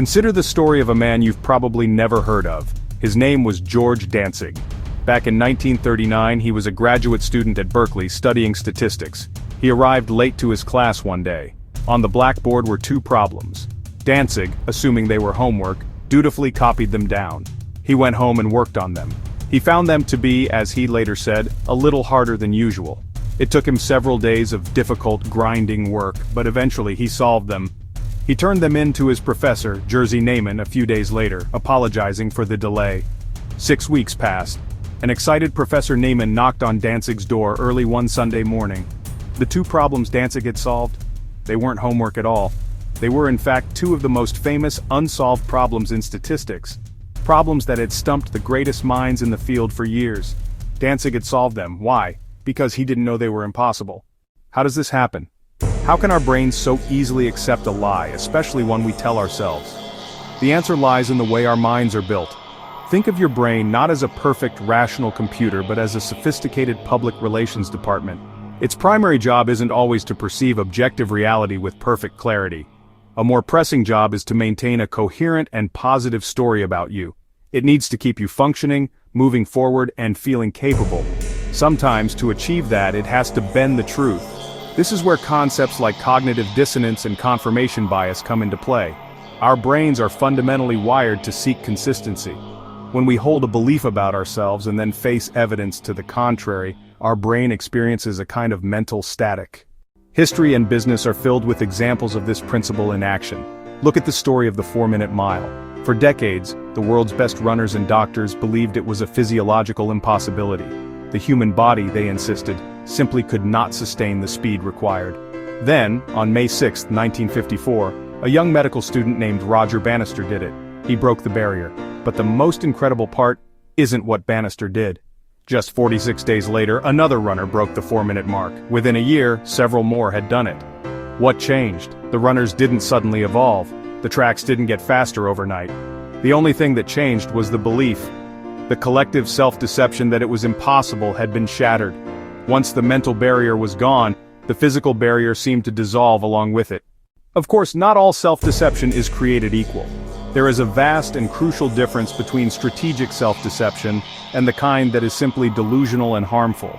Consider the story of a man you've probably never heard of. His name was George Dantzig. Back in 1939, he was a graduate student at Berkeley studying statistics. He arrived late to his class one day. On the blackboard were two problems. Dantzig, assuming they were homework, dutifully copied them down. He went home and worked on them. He found them to be, as he later said, a little harder than usual. It took him several days of difficult, grinding work, but eventually he solved them. He turned them in to his professor, Jerzy Neyman, a few days later, apologizing for the delay. 6 weeks passed. An excited Professor Neyman knocked on Dantzig's door early one Sunday morning. The two problems Dantzig had solved? They weren't homework at all. They were in fact two of the most famous unsolved problems in statistics. Problems that had stumped the greatest minds in the field for years. Dantzig had solved them. Why? Because he didn't know they were impossible. How does this happen? How can our brains so easily accept a lie, especially one we tell ourselves? The answer lies in the way our minds are built. Think of your brain not as a perfect, rational computer but as a sophisticated public relations department. Its primary job isn't always to perceive objective reality with perfect clarity. A more pressing job is to maintain a coherent and positive story about you. It needs to keep you functioning, moving forward, and feeling capable. Sometimes, to achieve that, it has to bend the truth. This is where concepts like cognitive dissonance and confirmation bias come into play. Our brains are fundamentally wired to seek consistency. When we hold a belief about ourselves and then face evidence to the contrary, our brain experiences a kind of mental static. History and business are filled with examples of this principle in action. Look at the story of the 4-minute mile. For decades, the world's best runners and doctors believed it was a physiological impossibility. The human body, they insisted, simply could not sustain the speed required. Then, on May 6, 1954, a young medical student named Roger Bannister did it. He broke the barrier. But the most incredible part isn't what Bannister did. Just 46 days later, another runner broke the 4-minute mark. Within a year, several more had done it. What changed? The runners didn't suddenly evolve. The tracks didn't get faster overnight. The only thing that changed was the belief. The collective self-deception that it was impossible had been shattered. Once the mental barrier was gone, the physical barrier seemed to dissolve along with it. Of course, not all self-deception is created equal. There is a vast and crucial difference between strategic self-deception and the kind that is simply delusional and harmful.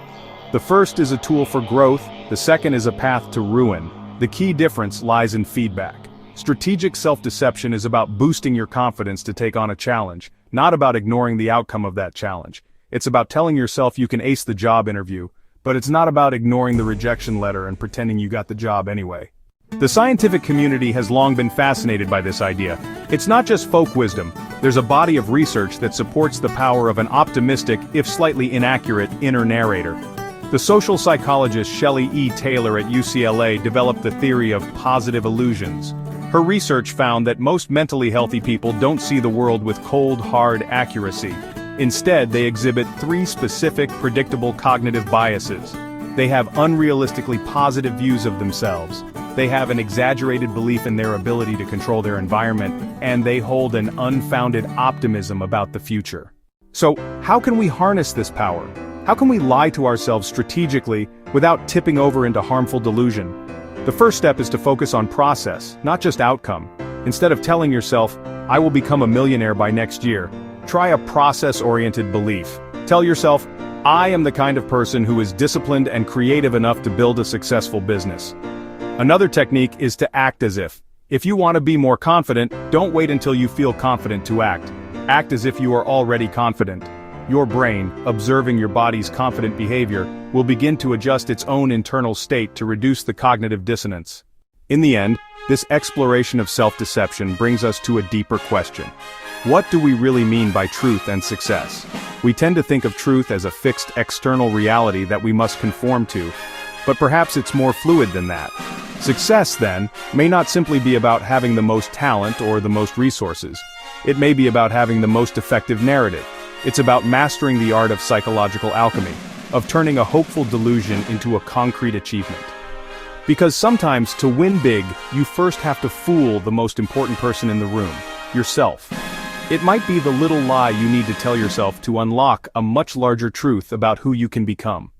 The first is a tool for growth, the second is a path to ruin. The key difference lies in feedback. Strategic self-deception is about boosting your confidence to take on a challenge, not about ignoring the outcome of that challenge. It's about telling yourself you can ace the job interview, but it's not about ignoring the rejection letter and pretending you got the job anyway. The scientific community has long been fascinated by this idea. It's not just folk wisdom. There's a body of research that supports the power of an optimistic, if slightly inaccurate, inner narrator. The social psychologist Shelley E. Taylor at UCLA developed the theory of positive illusions. Her research found that most mentally healthy people don't see the world with cold, hard accuracy. Instead, they exhibit 3 specific, predictable cognitive biases. They have unrealistically positive views of themselves. They have an exaggerated belief in their ability to control their environment, and they hold an unfounded optimism about the future. So, how can we harness this power? How can we lie to ourselves strategically without tipping over into harmful delusion? The first step is to focus on process, not just outcome. Instead of telling yourself, "I will become a millionaire by next year," try a process-oriented belief. Tell yourself, "I am the kind of person who is disciplined and creative enough to build a successful business." Another technique is to act as if. If you want to be more confident, don't wait until you feel confident to act. Act as if you are already confident. Your brain, observing your body's confident behavior, will begin to adjust its own internal state to reduce the cognitive dissonance. In the end, this exploration of self-deception brings us to a deeper question. What do we really mean by truth and success? We tend to think of truth as a fixed external reality that we must conform to, but perhaps it's more fluid than that. Success, then, may not simply be about having the most talent or the most resources. It may be about having the most effective narrative. It's about mastering the art of psychological alchemy, of turning a hopeful delusion into a concrete achievement. Because sometimes, to win big, you first have to fool the most important person in the room, yourself. It might be the little lie you need to tell yourself to unlock a much larger truth about who you can become.